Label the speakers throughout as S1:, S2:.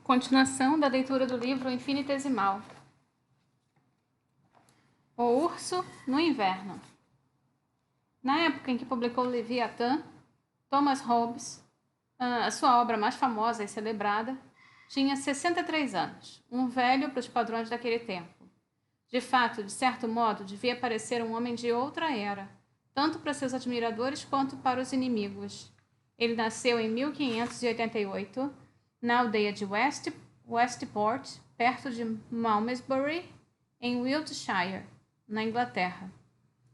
S1: Continuação da leitura do livro Infinitesimal. O Urso no Inverno. Na época em que publicou Leviatã, Thomas Hobbes, a sua obra mais famosa e celebrada, tinha 63 anos, um velho para os padrões daquele tempo. De fato, de certo modo, devia parecer um homem de outra era, tanto para seus admiradores quanto para os inimigos. Ele nasceu em 1588, na aldeia de Westport, perto de Malmesbury, em Wiltshire, na Inglaterra.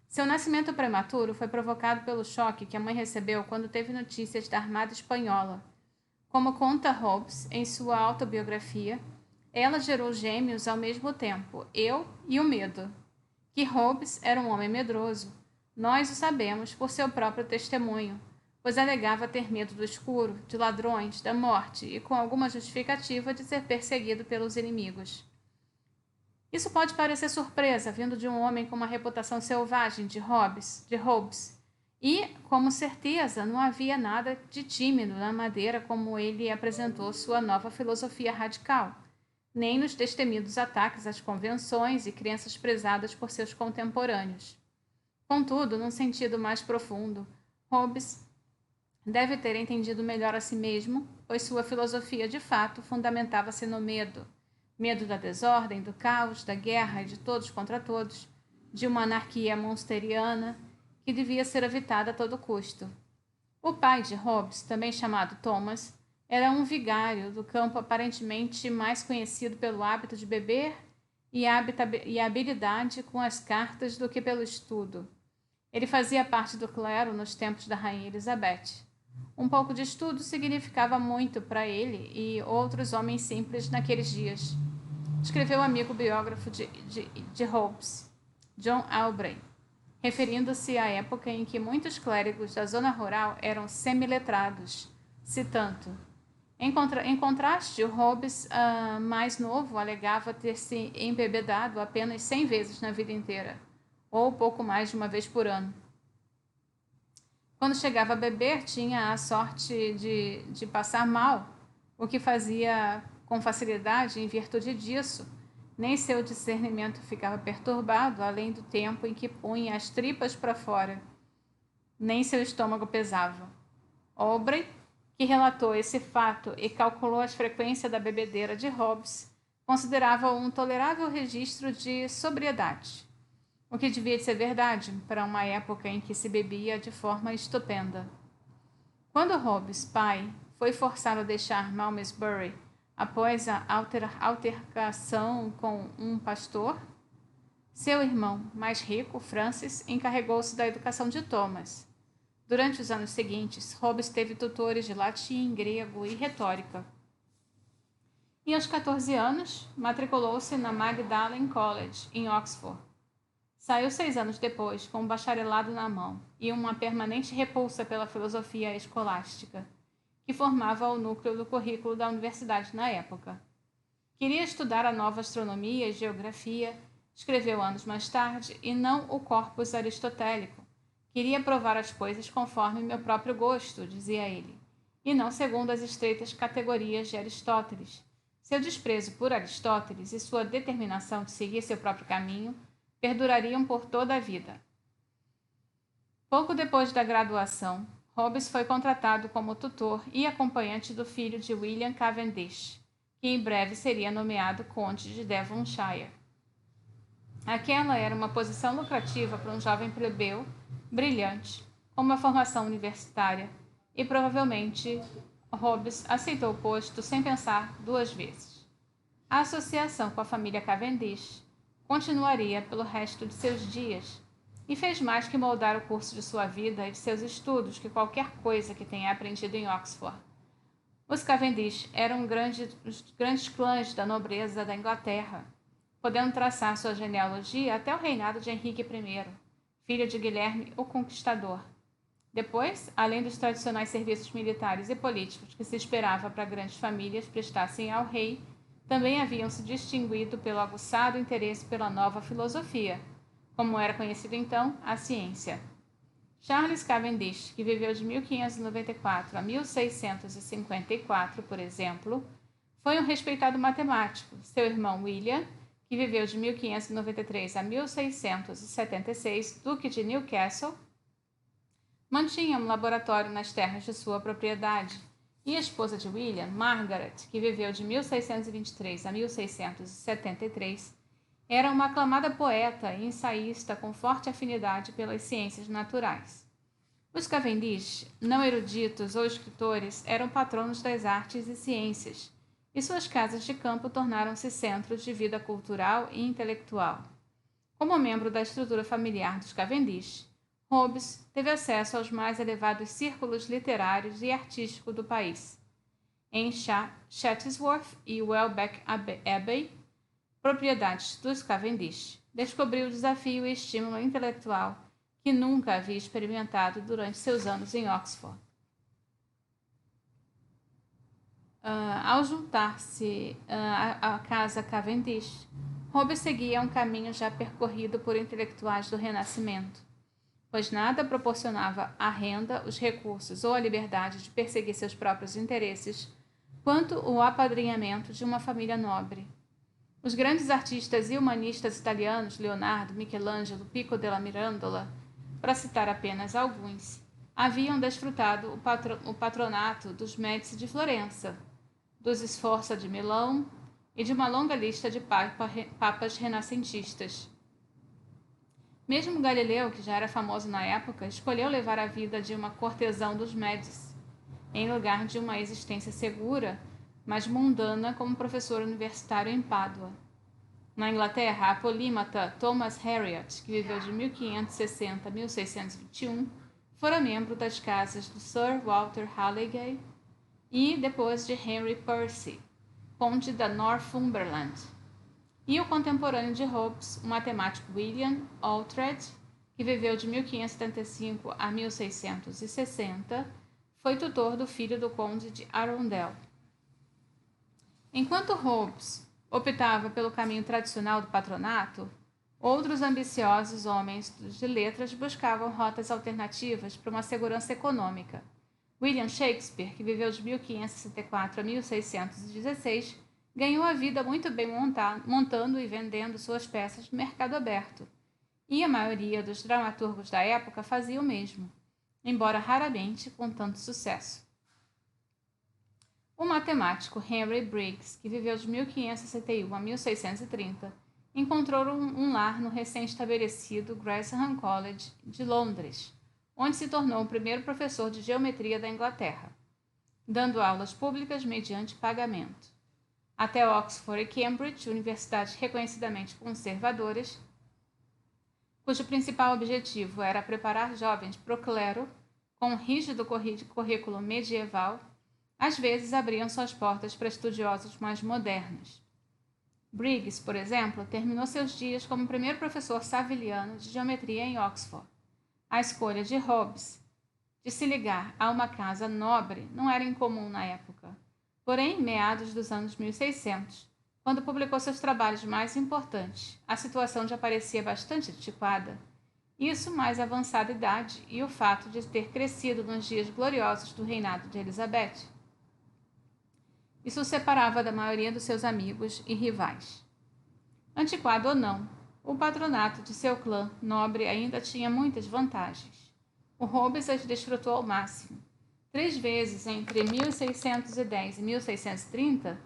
S1: Seu nascimento prematuro foi provocado pelo choque que a mãe recebeu quando teve notícias da Armada Espanhola. Como conta Hobbes em sua autobiografia, ela gerou gêmeos ao mesmo tempo, eu e o medo. Que Hobbes era um homem medroso, nós o sabemos por seu próprio testemunho, pois alegava ter medo do escuro, de ladrões, da morte e com alguma justificativa de ser perseguido pelos inimigos. Isso pode parecer surpresa, vindo de um homem com uma reputação selvagem de Hobbes, e, como certeza, não havia nada de tímido na maneira como ele apresentou sua nova filosofia radical, nem nos destemidos ataques às convenções e crenças prezadas por seus contemporâneos. Contudo, num sentido mais profundo, Hobbes deve ter entendido melhor a si mesmo, pois sua filosofia de fato fundamentava-se no medo. Medo da desordem, do caos, da guerra e de todos contra todos, de uma anarquia monsteriana que devia ser evitada a todo custo. O pai de Hobbes, também chamado Thomas, era um vigário do campo aparentemente mais conhecido pelo hábito de beber e a habilidade com as cartas do que pelo estudo. Ele fazia parte do clero nos tempos da Rainha Elizabeth. Um pouco de estudo significava muito para ele e outros homens simples naqueles dias, escreveu o amigo biógrafo de Hobbes, John Aubrey, referindo-se à época em que muitos clérigos da zona rural eram semiletrados, citando: em contraste, o Hobbes mais novo alegava ter se embebedado apenas 100 vezes na vida inteira, ou pouco mais de uma vez por ano. Quando chegava a beber, tinha a sorte de passar mal, o que fazia com facilidade em virtude disso. Nem seu discernimento ficava perturbado, além do tempo em que punha as tripas para fora. Nem seu estômago pesava. Aubrey, que relatou esse fato e calculou as frequências da bebedeira de Hobbes, considerava um tolerável registro de sobriedade. O que devia de ser verdade para uma época em que se bebia de forma estupenda. Quando Hobbes, pai, foi forçado a deixar Malmesbury após a altercação com um pastor, seu irmão mais rico, Francis, encarregou-se da educação de Thomas. Durante os anos seguintes, Hobbes teve tutores de latim, grego e retórica. E aos 14 anos, matriculou-se na Magdalen College, em Oxford. Saiu 6 anos depois, com um bacharelado na mão e uma permanente repulsa pela filosofia escolástica, que formava o núcleo do currículo da universidade na época. Queria estudar a nova astronomia e geografia, escreveu anos mais tarde, e não o corpus aristotélico. Queria provar as coisas conforme meu próprio gosto, dizia ele, e não segundo as estreitas categorias de Aristóteles. Seu desprezo por Aristóteles e sua determinação de seguir seu próprio caminho perdurariam por toda a vida. Pouco depois da graduação, Hobbes foi contratado como tutor e acompanhante do filho de William Cavendish, que em breve seria nomeado conde de Devonshire. Aquela era uma posição lucrativa para um jovem plebeu, brilhante, com uma formação universitária, e provavelmente Hobbes aceitou o posto sem pensar 2 vezes. A associação com a família Cavendish continuaria pelo resto de seus dias e fez mais que moldar o curso de sua vida e de seus estudos que qualquer coisa que tenha aprendido em Oxford. Os Cavendish eram os grandes clãs da nobreza da Inglaterra, podendo traçar sua genealogia até o reinado de Henrique I, filho de Guilherme o Conquistador. Depois, além dos tradicionais serviços militares e políticos que se esperava para grandes famílias prestassem ao rei, também haviam se distinguido pelo aguçado interesse pela nova filosofia, como era conhecido então, a ciência. Charles Cavendish, que viveu de 1594 a 1654, por exemplo, Foi um respeitado matemático. Seu irmão William, que viveu de 1593 a 1676, duque de Newcastle, mantinha um laboratório nas terras de sua propriedade, e a esposa de William, Margaret, que viveu de 1623 a 1673, era uma aclamada poeta e ensaísta com forte afinidade pelas ciências naturais. Os Cavendish, não eruditos ou escritores, eram patronos das artes e ciências, e suas casas de campo tornaram-se centros de vida cultural e intelectual. Como membro da estrutura familiar dos Cavendish, Hobbes teve acesso aos mais elevados círculos literários e artísticos do país. Em Chatsworth e Welbeck Abbey, propriedades dos Cavendish, descobriu o desafio e estímulo intelectual que nunca havia experimentado durante seus anos em Oxford. Ao juntar-se à casa Cavendish, Hobbes seguia um caminho já percorrido por intelectuais do Renascimento, pois nada proporcionava a renda, os recursos ou a liberdade de perseguir seus próprios interesses, quanto o apadrinhamento de uma família nobre. Os grandes artistas e humanistas italianos, Leonardo, Michelangelo, Pico della Mirandola, para citar apenas alguns, haviam desfrutado o patronato dos Médici de Florença, dos Sforza de Milão e de uma longa lista de papas renascentistas. Mesmo Galileu, que já era famoso na época, escolheu levar a vida de uma cortesão dos Médici, em lugar de uma existência segura, mas mundana como professor universitário em Pádua. Na Inglaterra, a polímata Thomas Hariot, que viveu de 1560 a 1621, fora membro das casas do Sir Walter Raleigh e depois de Henry Percy, conde da Northumberland. E o contemporâneo de Hobbes, o matemático William Oughtred, que viveu de 1575 a 1660, foi tutor do filho do conde de Arundel. Enquanto Hobbes optava pelo caminho tradicional do patronato, outros ambiciosos homens de letras buscavam rotas alternativas para uma segurança econômica. William Shakespeare, que viveu de 1564 a 1616, ganhou a vida muito bem montando e vendendo suas peças no mercado aberto, e a maioria dos dramaturgos da época fazia o mesmo, embora raramente com tanto sucesso. O matemático Henry Briggs, que viveu de 1561 a 1630, encontrou um lar no recém-estabelecido Gresham College de Londres, onde se tornou o primeiro professor de geometria da Inglaterra, dando aulas públicas mediante pagamento. Até Oxford e Cambridge, universidades reconhecidamente conservadoras, cujo principal objetivo era preparar jovens para o clero, com um rígido currículo medieval, às vezes abriam suas portas para estudiosos mais modernos. Briggs, por exemplo, terminou seus dias como primeiro professor saviliano de geometria em Oxford. A escolha de Hobbes de se ligar a uma casa nobre não era incomum na época. Porém, em meados dos anos 1600, quando publicou seus trabalhos mais importantes, a situação já parecia bastante antiquada. Isso mais a avançada idade e o fato de ter crescido nos dias gloriosos do reinado de Elizabeth. Isso o separava da maioria dos seus amigos e rivais. Antiquado ou não, o patronato de seu clã nobre ainda tinha muitas vantagens. O Hobbes as desfrutou ao máximo. 3 vezes entre 1610 e 1630,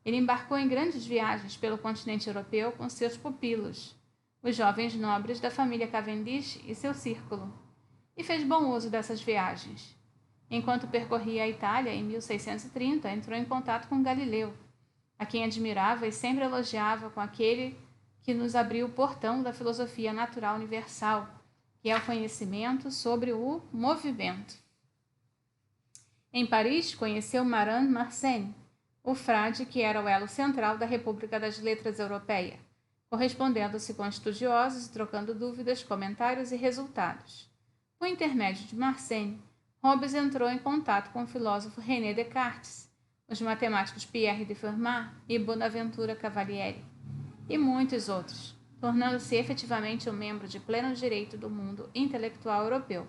S1: ele embarcou em grandes viagens pelo continente europeu com seus pupilos, os jovens nobres da família Cavendish e seu círculo, e fez bom uso dessas viagens. Enquanto percorria a Itália em 1630, entrou em contato com Galileu, a quem admirava e sempre elogiava com aquele que nos abriu o portão da filosofia natural universal, que é o conhecimento sobre o movimento. Em Paris, conheceu Marin Mersenne, o frade que era o elo central da República das Letras Europeia, correspondendo-se com estudiosos e trocando dúvidas, comentários e resultados. Por intermédio de Mersenne, Hobbes entrou em contato com o filósofo René Descartes, os matemáticos Pierre de Fermat e Bonaventura Cavalieri, e muitos outros, tornando-se efetivamente um membro de pleno direito do mundo intelectual europeu.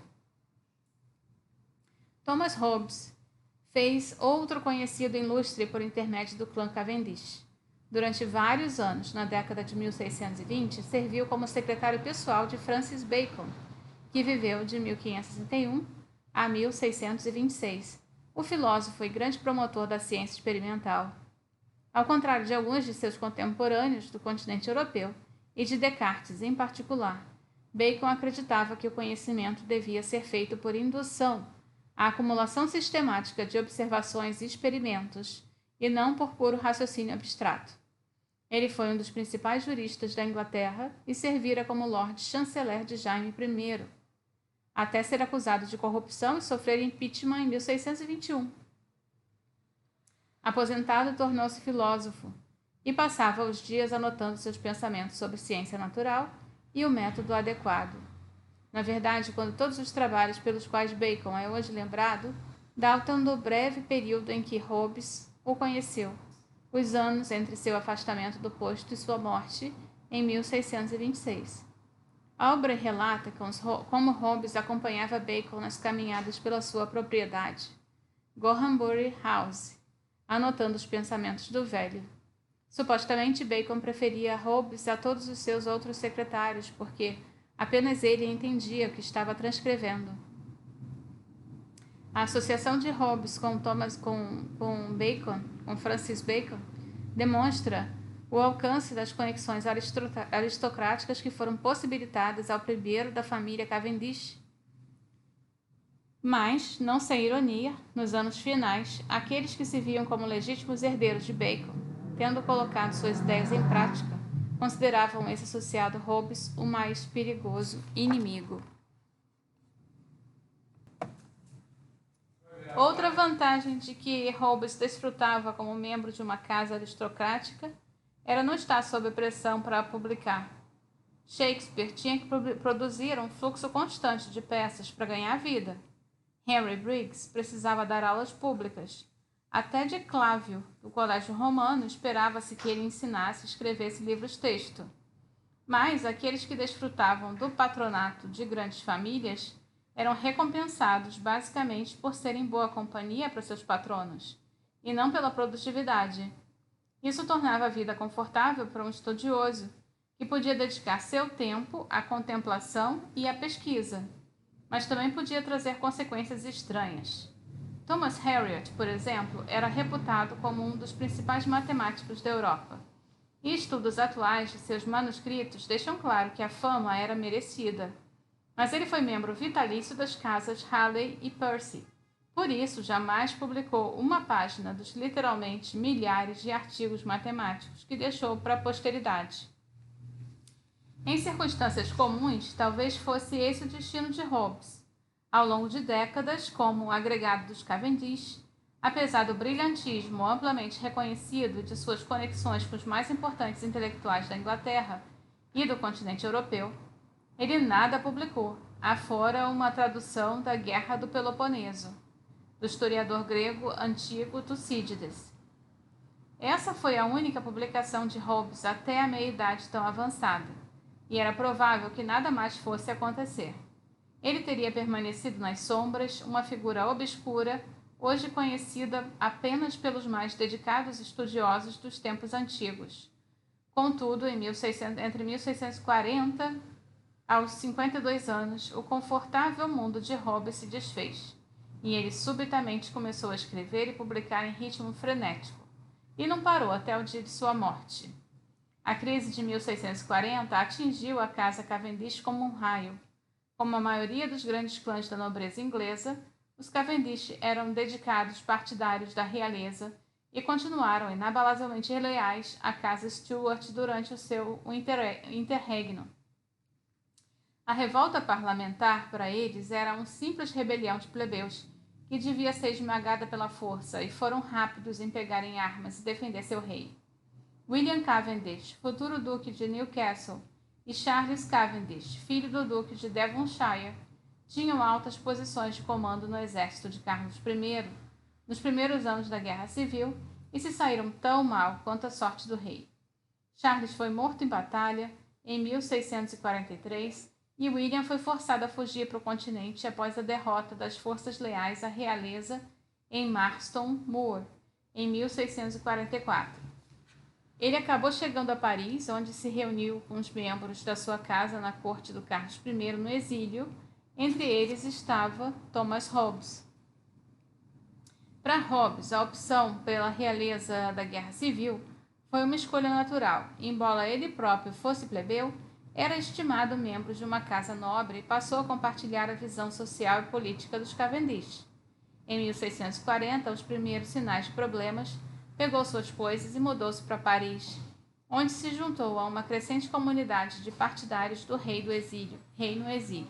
S1: Thomas Hobbes fez outro conhecido ilustre por intermédio do clã Cavendish. Durante vários anos, na década de 1620, serviu como secretário pessoal de Francis Bacon, que viveu de 1561 a 1626. O filósofo e grande promotor da ciência experimental. Ao contrário de alguns de seus contemporâneos do continente europeu, e de Descartes em particular, Bacon acreditava que o conhecimento devia ser feito por indução, a acumulação sistemática de observações e experimentos, e não por puro raciocínio abstrato. Ele foi um dos principais juristas da Inglaterra e servira como Lord Chanceler de Jaime I, até ser acusado de corrupção e sofrer impeachment em 1621. Aposentado, tornou-se filósofo e passava os dias anotando seus pensamentos sobre ciência natural e o método adequado. Na verdade, quando todos os trabalhos pelos quais Bacon é hoje lembrado datam do breve período em que Hobbes o conheceu, os anos entre seu afastamento do posto e sua morte em 1626. Aubrey relata como Hobbes acompanhava Bacon nas caminhadas pela sua propriedade, Gorhambury House, anotando os pensamentos do velho. Supostamente, Bacon preferia Hobbes a todos os seus outros secretários, porque apenas ele entendia o que estava transcrevendo. A associação de Hobbes com Francis Bacon, demonstra o alcance das conexões aristocráticas que foram possibilitadas ao primeiro da família Cavendish. Mas, não sem ironia, nos anos finais, aqueles que se viam como legítimos herdeiros de Bacon, tendo colocado suas ideias em prática, consideravam esse associado Hobbes o mais perigoso inimigo. Outra vantagem de que Hobbes desfrutava como membro de uma casa aristocrática era não estar sob pressão para publicar. Shakespeare tinha que produzir um fluxo constante de peças para ganhar vida. Henry Briggs precisava dar aulas públicas. Até de Clávio, do Colégio Romano, esperava-se que ele ensinasse e escrevesse livros-texto. Mas aqueles que desfrutavam do patronato de grandes famílias eram recompensados basicamente por serem boa companhia para seus patronos, e não pela produtividade. Isso tornava a vida confortável para um estudioso, que podia dedicar seu tempo à contemplação e à pesquisa, mas também podia trazer consequências estranhas. Thomas Harriot, por exemplo, era reputado como um dos principais matemáticos da Europa, e estudos atuais de seus manuscritos deixam claro que a fama era merecida. Mas ele foi membro vitalício das casas Halley e Percy. Por isso, jamais publicou uma página dos literalmente milhares de artigos matemáticos que deixou para a posteridade. Em circunstâncias comuns, talvez fosse esse o destino de Hobbes. Ao longo de décadas, como agregado dos Cavendish, apesar do brilhantismo amplamente reconhecido de suas conexões com os mais importantes intelectuais da Inglaterra e do continente europeu, ele nada publicou, afora uma tradução da Guerra do Peloponeso, do historiador grego antigo Tucídides. Essa foi a única publicação de Hobbes até a meia-idade tão avançada, e era provável que nada mais fosse acontecer. Ele teria permanecido nas sombras, uma figura obscura, hoje conhecida apenas pelos mais dedicados estudiosos dos tempos antigos. Contudo, entre 1640 aos 52 anos, o confortável mundo de Hobbes se desfez, e ele subitamente começou a escrever e publicar em ritmo frenético, e não parou até o dia de sua morte. A crise de 1640 atingiu a casa Cavendish como um raio. Como a maioria dos grandes clãs da nobreza inglesa, os Cavendish eram dedicados partidários da realeza e continuaram inabalavelmente leais à casa Stuart durante o seu interregno. A revolta parlamentar, para eles, era uma simples rebelião de plebeus, que devia ser esmagada pela força, e foram rápidos em pegarem armas e defender seu rei. William Cavendish, futuro duque de Newcastle, e Charles Cavendish, filho do duque de Devonshire, tinham altas posições de comando no exército de Carlos I, nos primeiros anos da Guerra Civil, e se saíram tão mal quanto a sorte do rei. Charles foi morto em batalha em 1643, e William foi forçado a fugir para o continente após a derrota das forças leais à realeza em Marston Moor, em 1644. Ele acabou chegando a Paris, onde se reuniu com os membros da sua casa na corte do Carlos I no exílio. Entre eles estava Thomas Hobbes. Para Hobbes, a opção pela realeza da Guerra Civil foi uma escolha natural. Embora ele próprio fosse plebeu, era estimado membro de uma casa nobre e passou a compartilhar a visão social e política dos Cavendish. Em 1640, aos primeiros sinais de problemas, pegou suas coisas e mudou-se para Paris, onde se juntou a uma crescente comunidade de partidários do rei no exílio.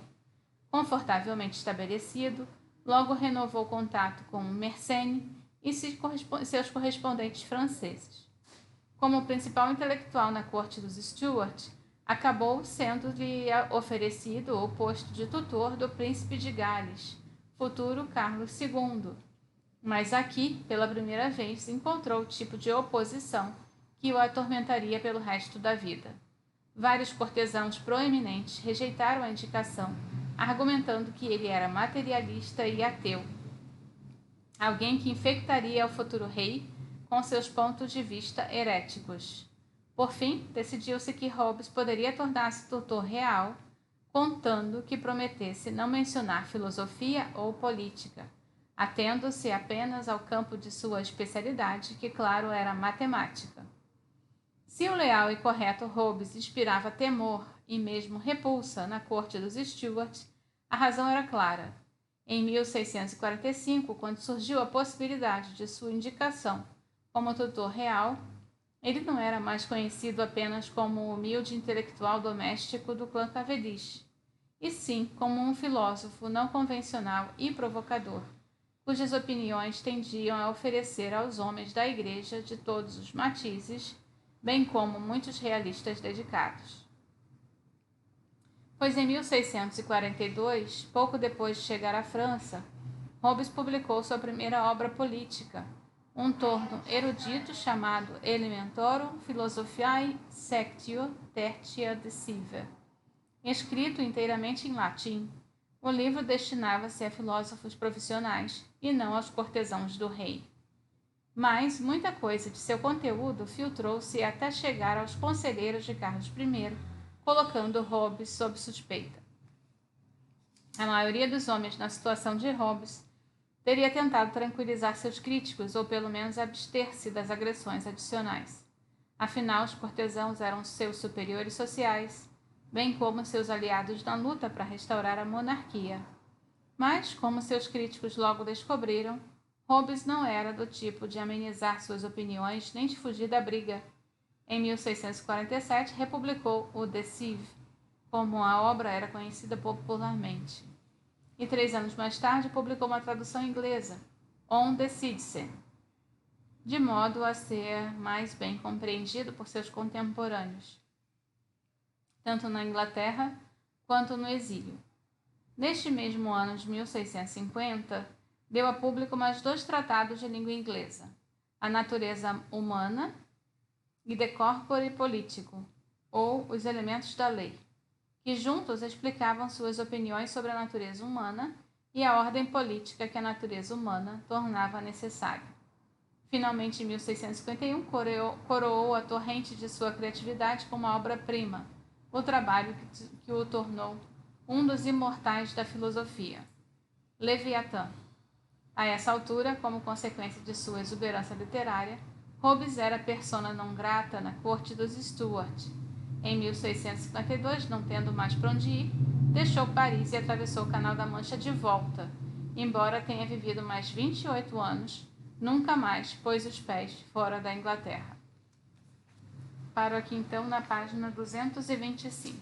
S1: Confortavelmente estabelecido, logo renovou contato com Mersenne e seus correspondentes franceses. Como principal intelectual na corte dos Stuart, acabou sendo-lhe oferecido o posto de tutor do príncipe de Gales, futuro Carlos II. Mas aqui, pela primeira vez, encontrou o tipo de oposição que o atormentaria pelo resto da vida. Vários cortesãos proeminentes rejeitaram a indicação, argumentando que ele era materialista e ateu, alguém que infectaria o futuro rei com seus pontos de vista heréticos. Por fim, decidiu-se que Hobbes poderia tornar-se tutor real, contando que prometesse não mencionar filosofia ou política, atendo-se apenas ao campo de sua especialidade, que, claro, era matemática. Se o leal e correto Hobbes inspirava temor e mesmo repulsa na corte dos Stuart, a razão era clara. Em 1645, quando surgiu a possibilidade de sua indicação como tutor real, ele não era mais conhecido apenas como o humilde intelectual doméstico do clã Cavendish, e sim como um filósofo não convencional e provocador, cujas opiniões tendiam a oferecer aos homens da Igreja de todos os matizes, bem como muitos realistas dedicados. Pois em 1642, pouco depois de chegar à França, Hobbes publicou sua primeira obra política, um torno erudito chamado Elementorum Philosophiae Sectio Tertia Deciva. Escrito inteiramente em latim, o livro destinava-se a filósofos profissionais e não aos cortesãos do rei. Mas muita coisa de seu conteúdo filtrou-se até chegar aos conselheiros de Carlos I, colocando Hobbes sob suspeita. A maioria dos homens na situação de Hobbes teria tentado tranquilizar seus críticos ou pelo menos abster-se das agressões adicionais. Afinal, os cortesãos eram seus superiores sociais, bem como seus aliados na luta para restaurar a monarquia. Mas, como seus críticos logo descobriram, Hobbes não era do tipo de amenizar suas opiniões nem de fugir da briga. Em 1647, republicou o Deceive, como a obra era conhecida popularmente. E 3 anos mais tarde publicou uma tradução inglesa, On the Citizen, de modo a ser mais bem compreendido por seus contemporâneos, tanto na Inglaterra quanto no exílio. Neste mesmo ano de 1650, deu a público mais 2 tratados de língua inglesa, A Natureza Humana e De Corpore Politico, ou Os Elementos da Lei, que juntos explicavam suas opiniões sobre a natureza humana e a ordem política que a natureza humana tornava necessária. Finalmente, em 1651, coroou a torrente de sua criatividade com uma obra-prima, o trabalho que o tornou um dos imortais da filosofia, Leviatã. A essa altura, como consequência de sua exuberância literária, Hobbes era persona non grata na corte dos Stuart. Em 1652, não tendo mais para onde ir, deixou Paris e atravessou o Canal da Mancha de volta. Embora tenha vivido mais 28 anos, nunca mais pôs os pés fora da Inglaterra. Paro aqui então na página 225.